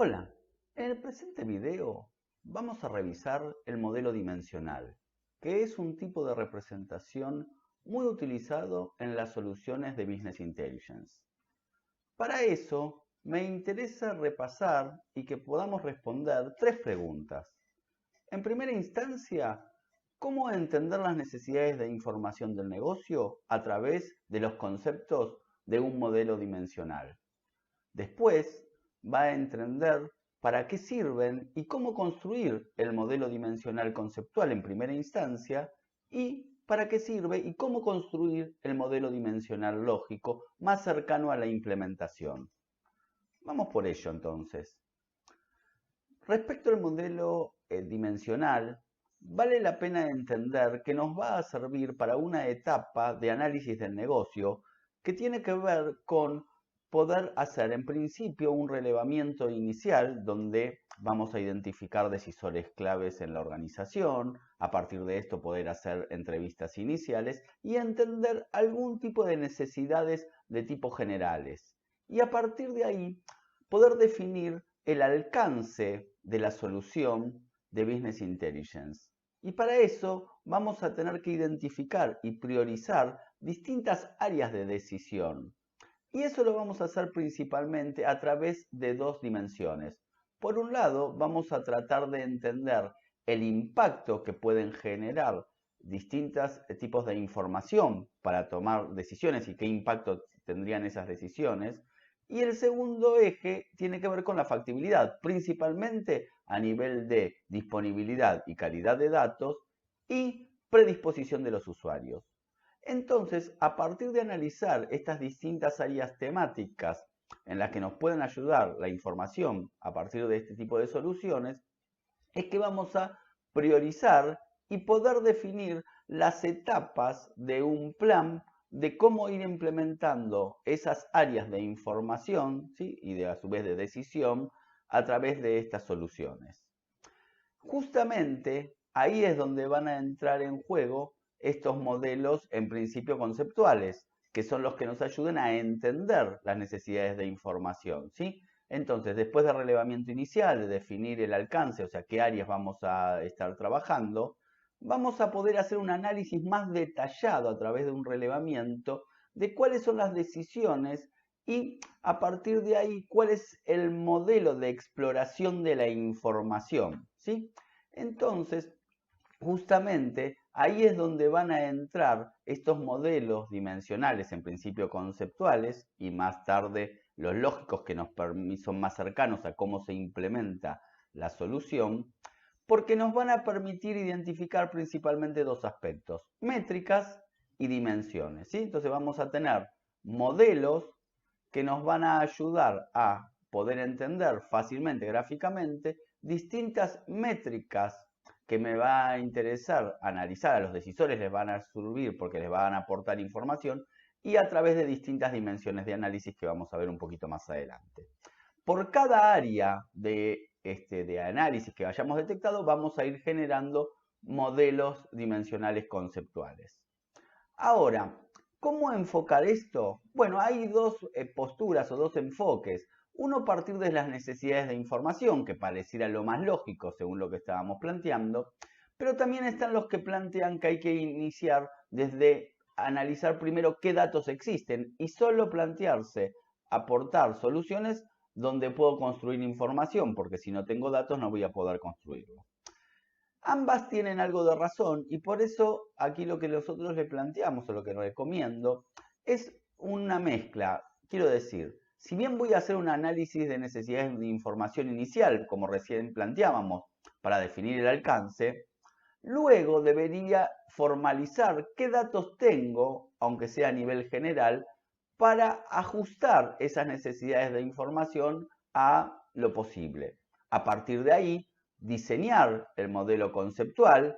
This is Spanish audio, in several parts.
Hola, en el presente video vamos a revisar el modelo dimensional, que es un tipo de representación muy utilizado en las soluciones de Business Intelligence. Para eso, me interesa repasar y que podamos responder tres preguntas. En primera instancia, ¿cómo entender las necesidades de información del negocio a través de los conceptos de un modelo dimensional? Después, va a entender para qué sirven y cómo construir el modelo dimensional conceptual en primera instancia y para qué sirve y cómo construir el modelo dimensional lógico más cercano a la implementación. Vamos por ello entonces. Respecto al modelo dimensional, vale la pena entender que nos va a servir para una etapa de análisis del negocio que tiene que ver con poder hacer en principio un relevamiento inicial donde vamos a identificar decisores claves en la organización, a partir de esto poder hacer entrevistas iniciales y entender algún tipo de necesidades de tipo generales. Y a partir de ahí poder definir el alcance de la solución de Business Intelligence. Y para eso vamos a tener que identificar y priorizar distintas áreas de decisión. Y eso lo vamos a hacer principalmente a través de dos dimensiones. Por un lado, vamos a tratar de entender el impacto que pueden generar distintos tipos de información para tomar decisiones y qué impacto tendrían esas decisiones. Y el segundo eje tiene que ver con la factibilidad, principalmente a nivel de disponibilidad y calidad de datos y predisposición de los usuarios. Entonces, a partir de analizar estas distintas áreas temáticas en las que nos pueden ayudar la información a partir de este tipo de soluciones, es que vamos a priorizar y poder definir las etapas de un plan de cómo ir implementando esas áreas de información, ¿sí? Y a su vez de decisión a través de estas soluciones. Justamente ahí es donde van a entrar en juego estos modelos en principio conceptuales, que son los que nos ayudan a entender las necesidades de información, ¿sí? Entonces, después del relevamiento inicial, de definir el alcance, o sea, qué áreas vamos a estar trabajando, vamos a poder hacer un análisis más detallado a través de un relevamiento de cuáles son las decisiones y a partir de ahí cuál es el modelo de exploración de la información, ¿sí? Entonces, justamente ahí es donde van a entrar estos modelos dimensionales, en principio conceptuales, y más tarde los lógicos que son más cercanos a cómo se implementa la solución, porque nos van a permitir identificar principalmente dos aspectos, métricas y dimensiones, ¿sí? Entonces vamos a tener modelos que nos van a ayudar a poder entender fácilmente, gráficamente, distintas métricas que me va a interesar analizar, a los decisores les van a servir porque les van a aportar información y a través de distintas dimensiones de análisis que vamos a ver un poquito más adelante. Por cada área de análisis que hayamos detectado, vamos a ir generando modelos dimensionales conceptuales. Ahora, ¿cómo enfocar esto? Bueno, hay dos posturas o dos enfoques. Uno a partir de las necesidades de información, que pareciera lo más lógico según lo que estábamos planteando, pero también están los que plantean que hay que iniciar desde analizar primero qué datos existen y solo plantearse aportar soluciones donde puedo construir información, porque si no tengo datos no voy a poder construirlo. Ambas tienen algo de razón y por eso aquí lo que nosotros le planteamos o lo que recomiendo es una mezcla. Quiero decir, si bien voy a hacer un análisis de necesidades de información inicial, como recién planteábamos, para definir el alcance, luego debería formalizar qué datos tengo, aunque sea a nivel general, para ajustar esas necesidades de información a lo posible. A partir de ahí, diseñar el modelo conceptual,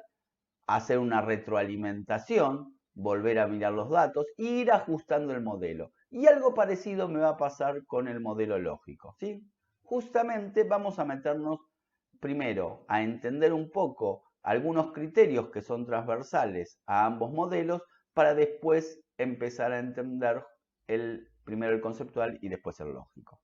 hacer una retroalimentación, volver a mirar los datos e ir ajustando el modelo. Y algo parecido me va a pasar con el modelo lógico, ¿sí? Justamente vamos a meternos primero a entender un poco algunos criterios que son transversales a ambos modelos para después empezar a entender primero el conceptual y después el lógico.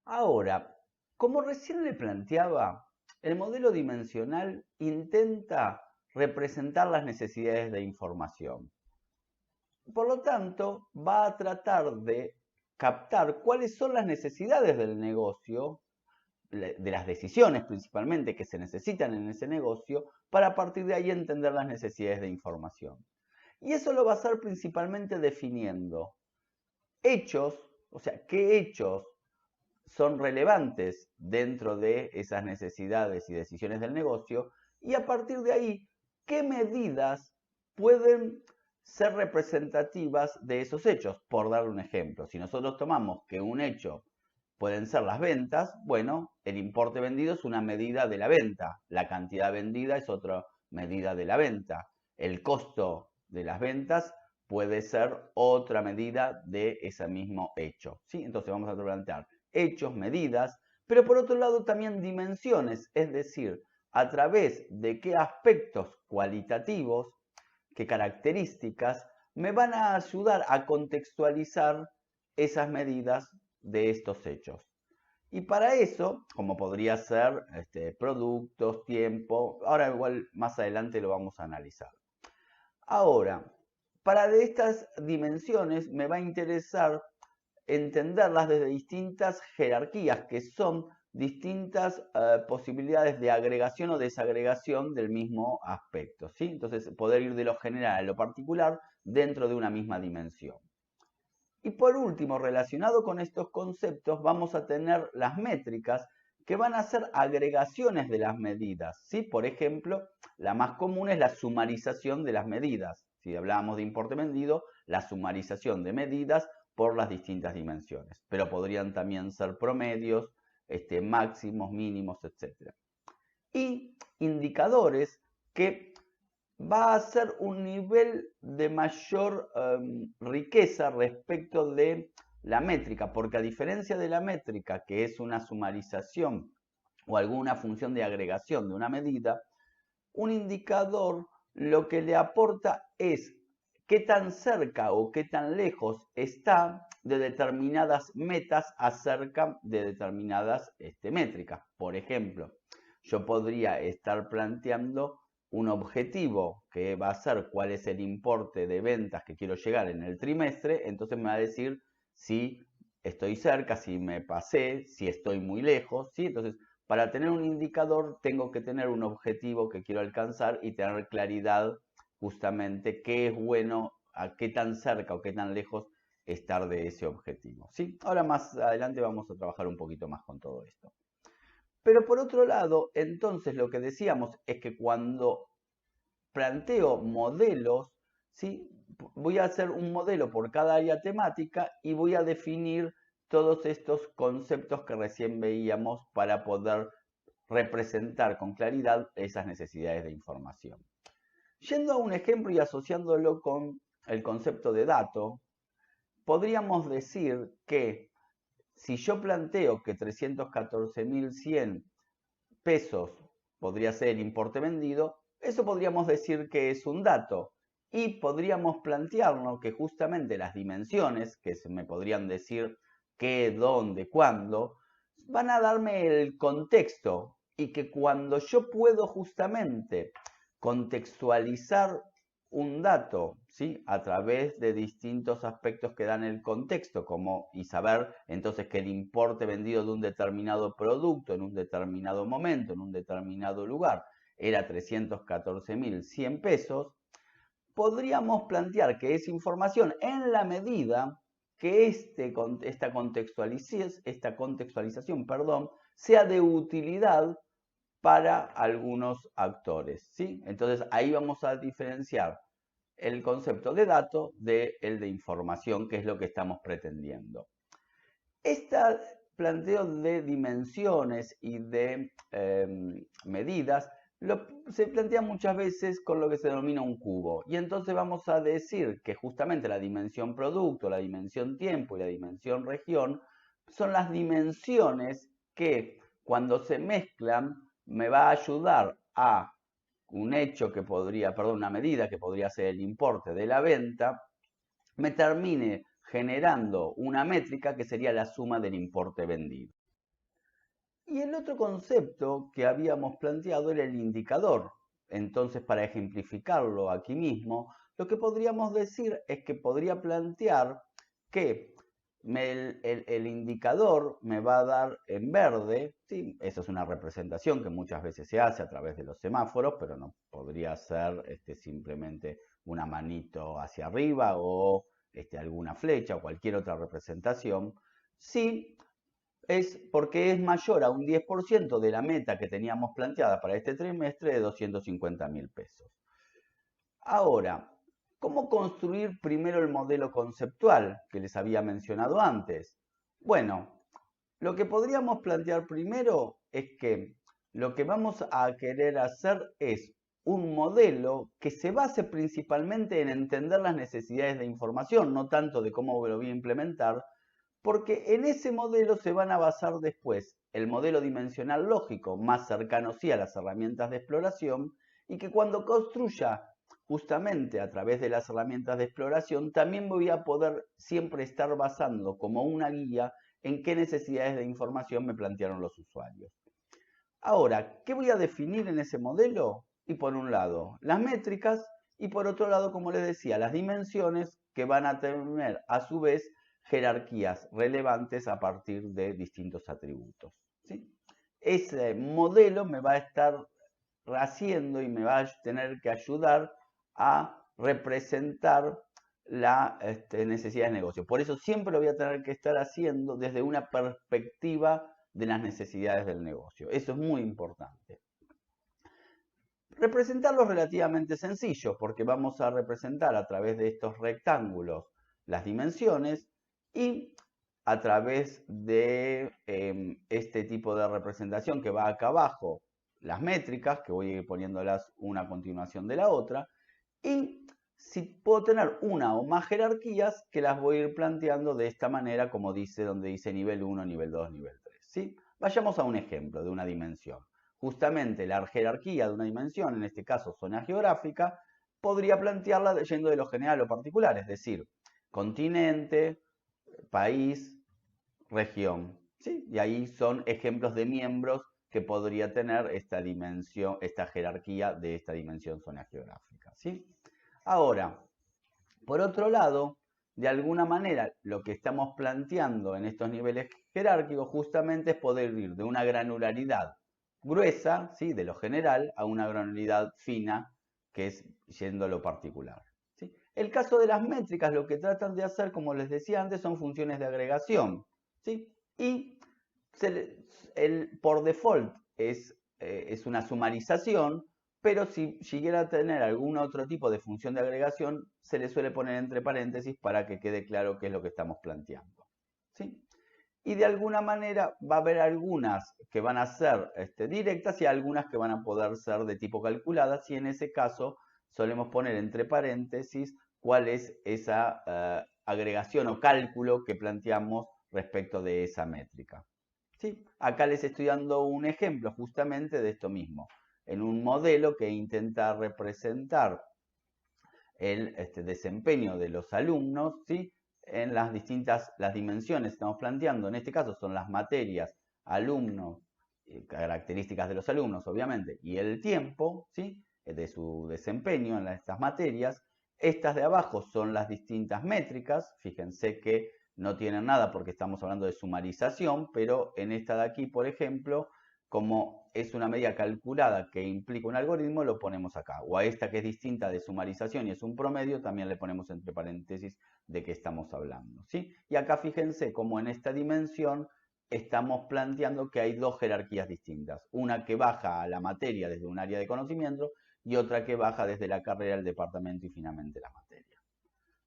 Ahora, Como recién le planteaba, el modelo dimensional intenta representar las necesidades de información. Por lo tanto, va a tratar de captar cuáles son las necesidades del negocio, de las decisiones principalmente que se necesitan en ese negocio, para a partir de ahí entender las necesidades de información. Y eso lo va a hacer principalmente definiendo hechos, o sea, qué hechos son relevantes dentro de esas necesidades y decisiones del negocio, y a partir de ahí, qué medidas pueden ser representativas de esos hechos. Por darle un ejemplo, si nosotros tomamos que un hecho pueden ser las ventas, bueno, el importe vendido es una medida de la venta, la cantidad vendida es otra medida de la venta, el costo de las ventas puede ser otra medida de ese mismo hecho, ¿sí? Entonces vamos a plantear hechos, medidas, pero por otro lado también dimensiones, es decir, a través de qué aspectos cualitativos, qué características me van a ayudar a contextualizar esas medidas de estos hechos. Y para eso, como podría ser productos, tiempo, ahora igual más adelante lo vamos a analizar. Ahora, para de estas dimensiones me va a interesar entenderlas desde distintas jerarquías, que son distintas posibilidades de agregación o desagregación del mismo aspecto, ¿sí? Entonces, poder ir de lo general a lo particular dentro de una misma dimensión. Y por último, relacionado con estos conceptos, vamos a tener las métricas, que van a ser agregaciones de las medidas, ¿sí? Por ejemplo, la más común es la sumarización de las medidas. Si hablábamos de importe vendido, la sumarización de medidas por las distintas dimensiones. Pero podrían también ser promedios, máximos, mínimos, etc. Y indicadores que va a ser un nivel de mayor riqueza respecto de la métrica, porque a diferencia de la métrica, que es una sumarización o alguna función de agregación de una medida, un indicador lo que le aporta es qué tan cerca o qué tan lejos está de determinadas metas acerca de determinadas métricas. Por ejemplo, yo podría estar planteando un objetivo que va a ser cuál es el importe de ventas que quiero llegar en el trimestre, entonces me va a decir si estoy cerca, si me pasé, si estoy muy lejos, ¿sí? Entonces, para tener un indicador tengo que tener un objetivo que quiero alcanzar y tener claridad justamente qué es bueno, a qué tan cerca o qué tan lejos estar de ese objetivo, ¿sí? Ahora más adelante vamos a trabajar un poquito más con todo esto. Pero por otro lado, entonces lo que decíamos es que cuando planteo modelos, ¿sí? Voy a hacer un modelo por cada área temática y voy a definir todos estos conceptos que recién veíamos para poder representar con claridad esas necesidades de información. Yendo a un ejemplo y asociándolo con el concepto de dato, podríamos decir que si yo planteo que 314.100 pesos podría ser el importe vendido, eso podríamos decir que es un dato. Y podríamos plantearnos que justamente las dimensiones, que se me podrían decir qué, dónde, cuándo, van a darme el contexto. Y que cuando yo puedo justamente contextualizar un dato, ¿sí? A través de distintos aspectos que dan el contexto, como y saber entonces que el importe vendido de un determinado producto en un determinado momento, en un determinado lugar, era 314.100 pesos, podríamos plantear que esa información, en la medida que esta contextualización, sea de utilidad para algunos actores, ¿sí? Entonces ahí vamos a diferenciar el concepto de dato del de información, que es lo que estamos pretendiendo. Este planteo de dimensiones y de medidas se plantea muchas veces con lo que se denomina un cubo. Y entonces vamos a decir que justamente la dimensión producto, la dimensión tiempo y la dimensión región son las dimensiones que cuando se mezclan me va a ayudar a un hecho que podría, perdón, una medida que podría ser el importe de la venta, me termine generando una métrica que sería la suma del importe vendido. Y el otro concepto que habíamos planteado era el indicador. Entonces, para ejemplificarlo aquí mismo, lo que podríamos decir es que podría plantear que el indicador me va a dar en verde, ¿sí? Eso es una representación que muchas veces se hace a través de los semáforos, pero no podría ser simplemente una manito hacia arriba o alguna flecha o cualquier otra representación. Sí, es porque es mayor a un 10% de la meta que teníamos planteada para este trimestre de 250.000 pesos. Ahora, ¿cómo construir primero el modelo conceptual que les había mencionado antes? Bueno, lo que podríamos plantear primero es que lo que vamos a querer hacer es un modelo que se base principalmente en entender las necesidades de información, no tanto de cómo lo voy a implementar, porque en ese modelo se van a basar después el modelo dimensional lógico, más cercano sí a las herramientas de exploración, y que cuando construya justamente a través de las herramientas de exploración, también voy a poder siempre estar basando como una guía en qué necesidades de información me plantearon los usuarios. Ahora, ¿qué voy a definir en ese modelo? Y por un lado, las métricas y por otro lado, como les decía, las dimensiones que van a tener a su vez jerarquías relevantes a partir de distintos atributos. ¿Sí? Ese modelo me va a estar haciendo y me va a tener que ayudar a representar la necesidad de negocio. Por eso siempre lo voy a tener que estar haciendo desde una perspectiva de las necesidades del negocio. Eso es muy importante. Representarlo es relativamente sencillo porque vamos a representar a través de estos rectángulos las dimensiones y a través de este tipo de representación que va acá abajo, las métricas, que voy a ir poniéndolas una a continuación de la otra, y si puedo tener una o más jerarquías que las voy a ir planteando de esta manera, como dice, donde dice nivel 1, nivel 2, nivel 3. ¿Sí? Vayamos a un ejemplo de una dimensión. Justamente la jerarquía de una dimensión, en este caso zona geográfica, podría plantearla yendo de lo general a lo particular, es decir, continente, país, región. ¿Sí? Y ahí son ejemplos de miembros que podría tener esta dimensión, esta jerarquía de esta dimensión zona geográfica. ¿Sí? Ahora, por otro lado, de alguna manera, lo que estamos planteando en estos niveles jerárquicos justamente es poder ir de una granularidad gruesa, ¿sí? De lo general, a una granularidad fina, que es yendo a lo particular. ¿Sí? El caso de las métricas, lo que tratan de hacer, como les decía antes, son funciones de agregación. ¿Sí? Y por default es una sumarización, pero si llegara a tener algún otro tipo de función de agregación, se le suele poner entre paréntesis para que quede claro qué es lo que estamos planteando. ¿Sí? Y de alguna manera va a haber algunas que van a ser directas y algunas que van a poder ser de tipo calculadas, y en ese caso solemos poner entre paréntesis cuál es esa agregación o cálculo que planteamos respecto de esa métrica. ¿Sí? Acá les estoy dando un ejemplo justamente de esto mismo, en un modelo que intenta representar el desempeño de los alumnos, ¿sí? En las distintas dimensiones que estamos planteando. En este caso son las materias, alumnos, características de los alumnos, obviamente, y el tiempo, ¿sí? De su desempeño en estas materias. Estas de abajo son las distintas métricas. Fíjense que no tienen nada porque estamos hablando de sumarización, pero en esta de aquí, por ejemplo, como es una medida calculada que implica un algoritmo, lo ponemos acá. O a esta que es distinta de sumarización y es un promedio, también le ponemos entre paréntesis de qué estamos hablando. ¿Sí? Y acá fíjense cómo en esta dimensión estamos planteando que hay dos jerarquías distintas. Una que baja a la materia desde un área de conocimiento y otra que baja desde la carrera al departamento y finalmente la materia.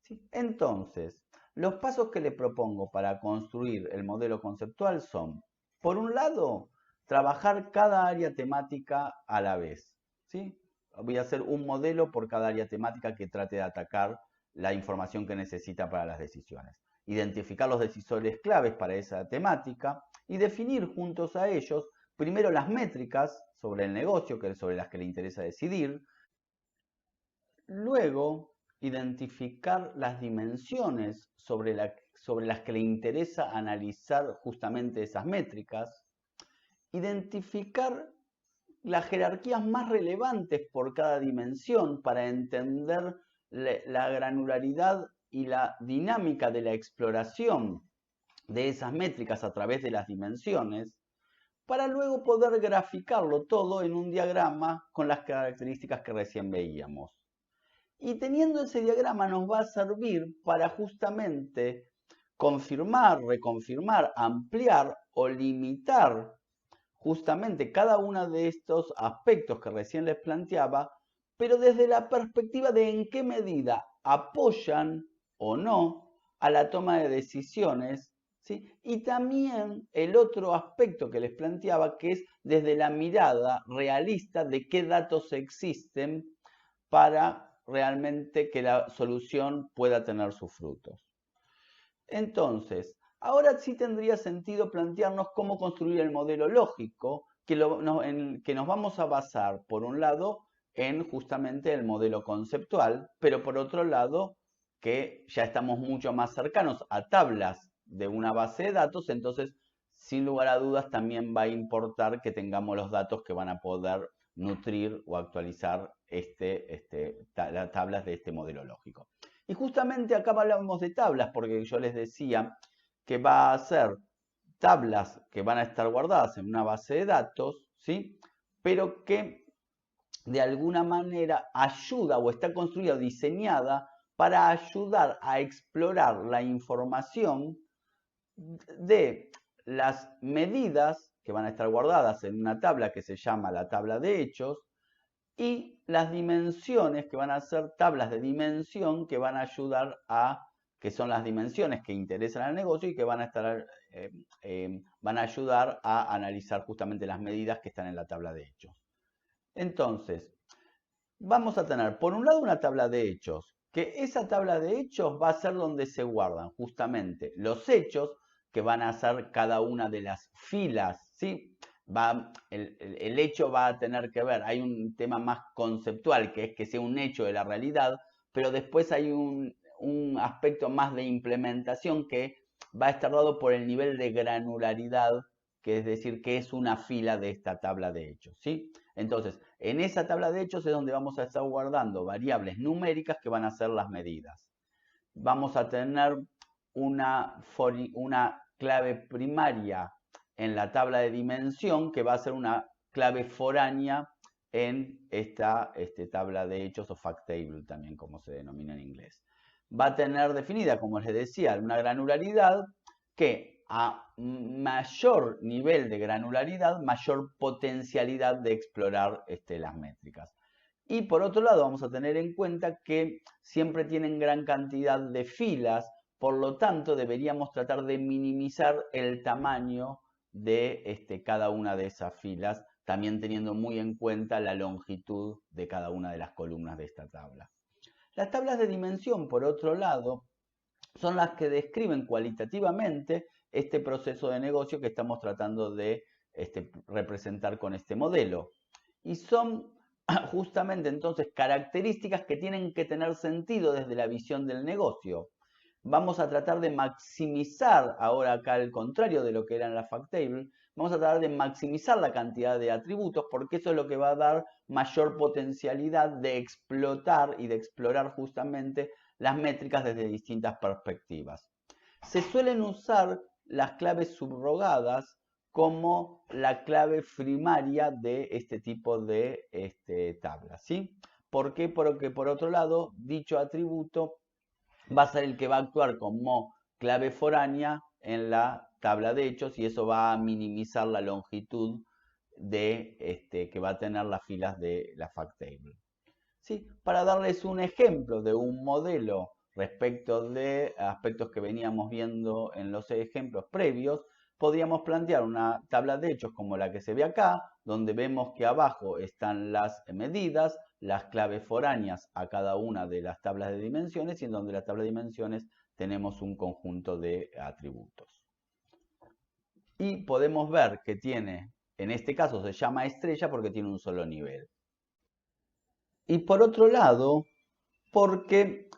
¿Sí? Entonces, los pasos que le propongo para construir el modelo conceptual son, por un lado, trabajar cada área temática a la vez. ¿Sí? Voy a hacer un modelo por cada área temática que trate de atacar la información que necesita para las decisiones. Identificar los decisores claves para esa temática y definir juntos a ellos primero las métricas sobre el negocio, que es sobre las que le interesa decidir. Luego, identificar las dimensiones sobre las que le interesa analizar justamente esas métricas. identificar las jerarquías más relevantes por cada dimensión para entender la granularidad y la dinámica de la exploración de esas métricas a través de las dimensiones, para luego poder graficarlo todo en un diagrama con las características que recién veíamos. Y teniendo ese diagrama nos va a servir para justamente confirmar, reconfirmar, ampliar o limitar justamente cada uno de estos aspectos que recién les planteaba, pero desde la perspectiva de en qué medida apoyan o no a la toma de decisiones, ¿sí? Y también el otro aspecto que les planteaba, que es desde la mirada realista de qué datos existen para realmente que la solución pueda tener sus frutos. Entonces, ahora sí tendría sentido plantearnos cómo construir el modelo lógico, que nos vamos a basar, por un lado, en justamente el modelo conceptual, pero por otro lado, que ya estamos mucho más cercanos a tablas de una base de datos, entonces, sin lugar a dudas, también va a importar que tengamos los datos que van a poder nutrir o actualizar las tablas de este modelo lógico. Y justamente acá hablamos de tablas, porque yo les decía que va a ser tablas que van a estar guardadas en una base de datos, ¿sí? Pero que de alguna manera ayuda o está construida o diseñada para ayudar a explorar la información de las medidas que van a estar guardadas en una tabla que se llama la tabla de hechos, y las dimensiones que van a ser tablas de dimensión que van a ayudar que son las dimensiones que interesan al negocio y que van a ayudar a analizar justamente las medidas que están en la tabla de hechos. Entonces, vamos a tener por un lado una tabla de hechos, que esa tabla de hechos va a ser donde se guardan justamente los hechos que van a ser cada una de las filas, ¿sí? El hecho va a tener que ver, hay un tema más conceptual que es que sea un hecho de la realidad, pero después hay un aspecto más de implementación que va a estar dado por el nivel de granularidad, que es decir, que es una fila de esta tabla de hechos, ¿sí? Entonces, en esa tabla de hechos es donde vamos a estar guardando variables numéricas que van a ser las medidas. Vamos a tener una clave primaria en la tabla de dimensión que va a ser una clave foránea en esta tabla de hechos o fact table también como se denomina en inglés. Va a tener definida, como les decía, una granularidad que a mayor nivel de granularidad, mayor potencialidad de explorar las métricas. Y por otro lado vamos a tener en cuenta que siempre tienen gran cantidad de filas, por lo tanto deberíamos tratar de minimizar el tamaño de cada una de esas filas, también teniendo muy en cuenta la longitud de cada una de las columnas de esta tabla. Las tablas de dimensión, por otro lado, son las que describen cualitativamente este proceso de negocio que estamos tratando de representar con este modelo. Y son justamente entonces características que tienen que tener sentido desde la visión del negocio. Vamos a tratar de maximizar, ahora acá al contrario de lo que era en la fact table, vamos a tratar de maximizar la cantidad de atributos porque eso es lo que va a dar mayor potencialidad de explotar y de explorar justamente las métricas desde distintas perspectivas. Se suelen usar las claves subrogadas como la clave primaria de este tipo de tablas, ¿sí? ¿Por qué? Porque por otro lado, dicho atributo va a ser el que va a actuar como clave foránea en la tabla de hechos y eso va a minimizar la longitud que va a tener las filas de la fact table. ¿Sí? Para darles un ejemplo de un modelo respecto de aspectos que veníamos viendo en los ejemplos previos, podríamos plantear una tabla de hechos como la que se ve acá, donde vemos que abajo están las medidas, las claves foráneas a cada una de las tablas de dimensiones y en donde la tabla de dimensiones tenemos un conjunto de atributos. Y podemos ver que tiene, en este caso se llama estrella porque tiene un solo nivel. Y por otro lado, porque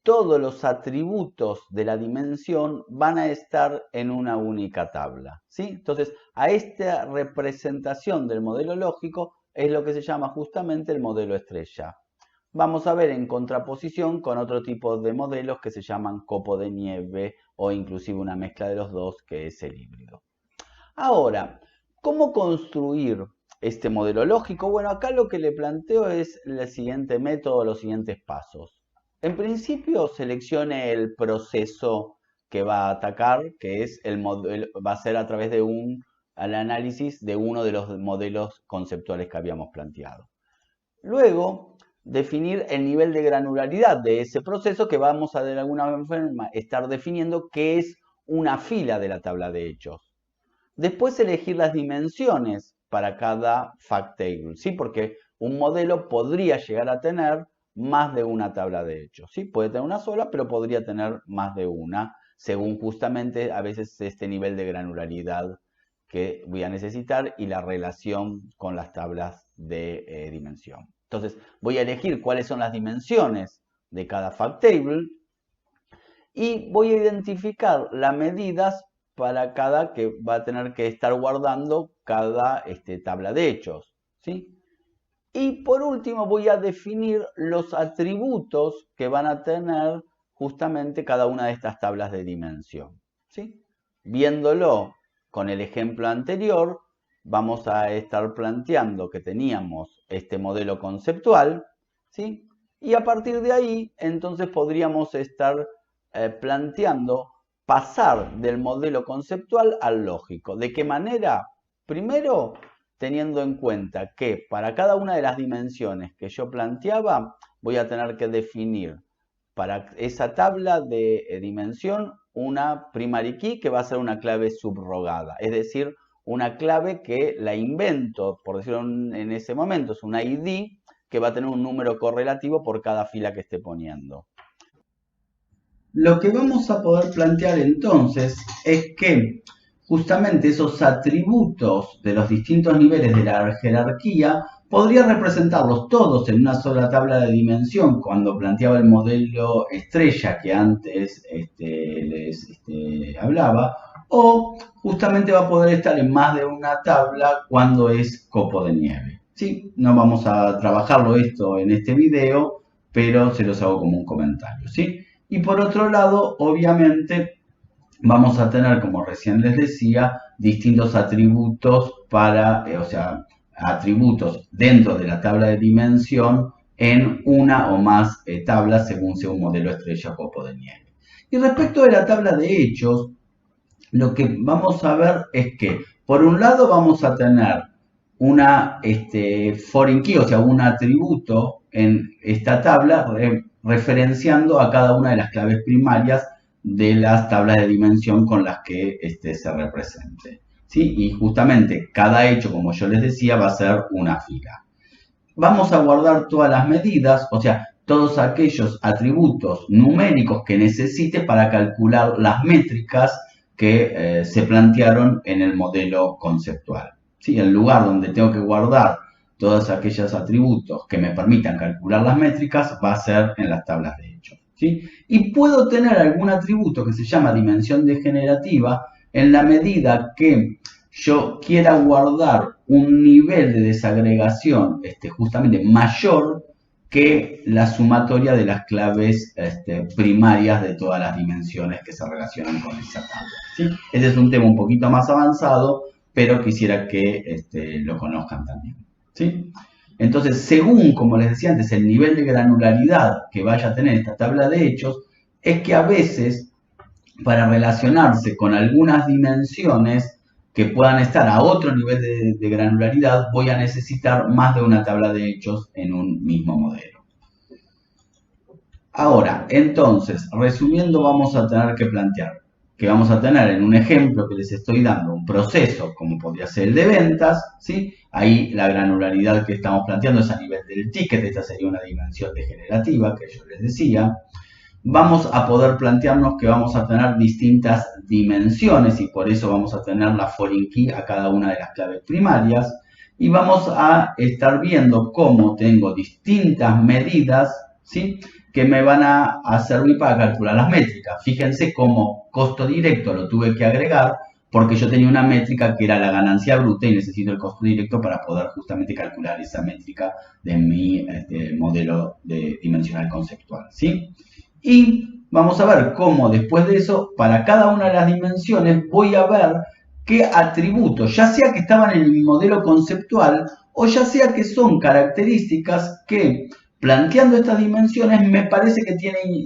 todos los atributos de la dimensión van a estar en una única tabla, ¿sí? Entonces, a esta representación del modelo lógico es lo que se llama justamente el modelo estrella. Vamos a ver en contraposición con otro tipo de modelos que se llaman copo de nieve o inclusive una mezcla de los dos, que es el híbrido. Ahora, ¿cómo construir este modelo lógico? Bueno, acá lo que le planteo es el siguiente método, los siguientes pasos. En principio, seleccione el proceso que va a atacar, que es el modelo, va a ser a través de el análisis de uno de los modelos conceptuales que habíamos planteado. Luego, definir el nivel de granularidad de ese proceso, que vamos a de alguna forma estar definiendo qué es una fila de la tabla de hechos. Después, elegir las dimensiones para cada fact table, ¿sí? Porque un modelo podría llegar a tener más de una tabla de hechos, ¿sí? Puede tener una sola, pero podría tener más de una, según justamente a veces este nivel de granularidad que voy a necesitar y la relación con las tablas de dimensión. Entonces, voy a elegir cuáles son las dimensiones de cada fact table y voy a identificar las medidas para cada que va a tener que estar guardando cada tabla de hechos, ¿sí? Y por último voy a definir los atributos que van a tener justamente cada una de estas tablas de dimensión, ¿sí? Viéndolo con el ejemplo anterior, vamos a estar planteando que teníamos este modelo conceptual, ¿sí? Y a partir de ahí, entonces podríamos estar planteando pasar del modelo conceptual al lógico. ¿De qué manera? Primero, teniendo en cuenta que para cada una de las dimensiones que yo planteaba, voy a tener que definir para esa tabla de dimensión una primary key que va a ser una clave subrogada, es decir, una clave que la invento, por decirlo en ese momento, es una ID que va a tener un número correlativo por cada fila que esté poniendo. Lo que vamos a poder plantear entonces es que justamente esos atributos de los distintos niveles de la jerarquía podría representarlos todos en una sola tabla de dimensión cuando planteaba el modelo estrella que antes les hablaba, o justamente va a poder estar en más de una tabla cuando es copo de nieve. ¿Sí? No vamos a trabajarlo esto en este video, pero se los hago como un comentario, ¿sí? Y por otro lado, obviamente, vamos a tener, como recién les decía, distintos atributos atributos dentro de la tabla de dimensión en una o más tablas según sea un modelo estrella o copo de nieve. Y respecto de la tabla de hechos, lo que vamos a ver es que, por un lado, vamos a tener una foreign key, o sea, un atributo en esta tabla referenciando a cada una de las claves primarias de las tablas de dimensión con las que se represente, ¿sí? Y justamente cada hecho, como yo les decía, va a ser una fila. Vamos a guardar todas las medidas, o sea, todos aquellos atributos numéricos que necesite para calcular las métricas que se plantearon en el modelo conceptual, ¿sí? El lugar donde tengo que guardar todos aquellos atributos que me permitan calcular las métricas va a ser en las tablas de hechos, ¿sí? Y puedo tener algún atributo que se llama dimensión degenerativa en la medida que yo quiera guardar un nivel de desagregación justamente mayor que la sumatoria de las claves primarias de todas las dimensiones que se relacionan con esa tabla, ¿sí? Ese es un tema un poquito más avanzado, pero quisiera que lo conozcan también, ¿sí? Entonces, según, como les decía antes, el nivel de granularidad que vaya a tener esta tabla de hechos, es que a veces, para relacionarse con algunas dimensiones que puedan estar a otro nivel de granularidad, voy a necesitar más de una tabla de hechos en un mismo modelo. Ahora, entonces, resumiendo, vamos a tener que plantear que vamos a tener en un ejemplo que les estoy dando un proceso como podría ser el de ventas, ¿sí? Ahí la granularidad que estamos planteando es a nivel del ticket, esta sería una dimensión degenerativa que yo les decía. Vamos a poder plantearnos que vamos a tener distintas dimensiones y por eso vamos a tener la foreign key a cada una de las claves primarias y vamos a estar viendo cómo tengo distintas medidas ¿sí? Que me van a servir para calcular las métricas. Fíjense cómo costo directo lo tuve que agregar porque yo tenía una métrica que era la ganancia bruta y necesito el costo directo para poder justamente calcular esa métrica de mi modelo dimensional conceptual, ¿sí? Y vamos a ver cómo después de eso, para cada una de las dimensiones, voy a ver qué atributos, ya sea que estaban en mi modelo conceptual o ya sea que son características que, planteando estas dimensiones, me parece que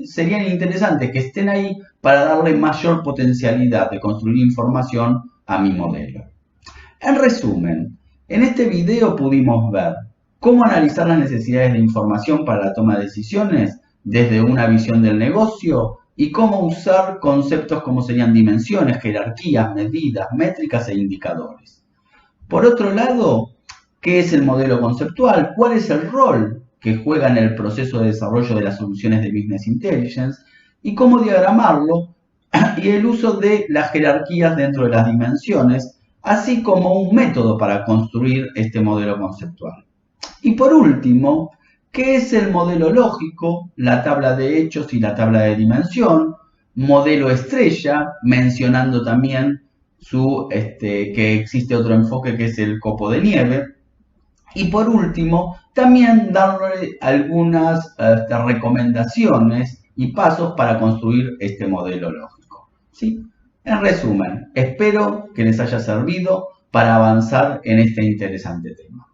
serían interesantes que estén ahí para darle mayor potencialidad de construir información a mi modelo. En resumen, en este video pudimos ver cómo analizar las necesidades de información para la toma de decisiones desde una visión del negocio y cómo usar conceptos como serían dimensiones, jerarquías, medidas, métricas e indicadores. Por otro lado, ¿qué es el modelo conceptual? ¿Cuál es el rol que juega en el proceso de desarrollo de las soluciones de Business Intelligence? ¿Y cómo diagramarlo? Y el uso de las jerarquías dentro de las dimensiones, así como un método para construir este modelo conceptual. Y por último, ¿qué es el modelo lógico? La tabla de hechos y la tabla de dimensión, modelo estrella, mencionando también que existe otro enfoque que es el copo de nieve. Y por último, también darle algunas recomendaciones y pasos para construir este modelo lógico, ¿sí? En resumen, espero que les haya servido para avanzar en este interesante tema.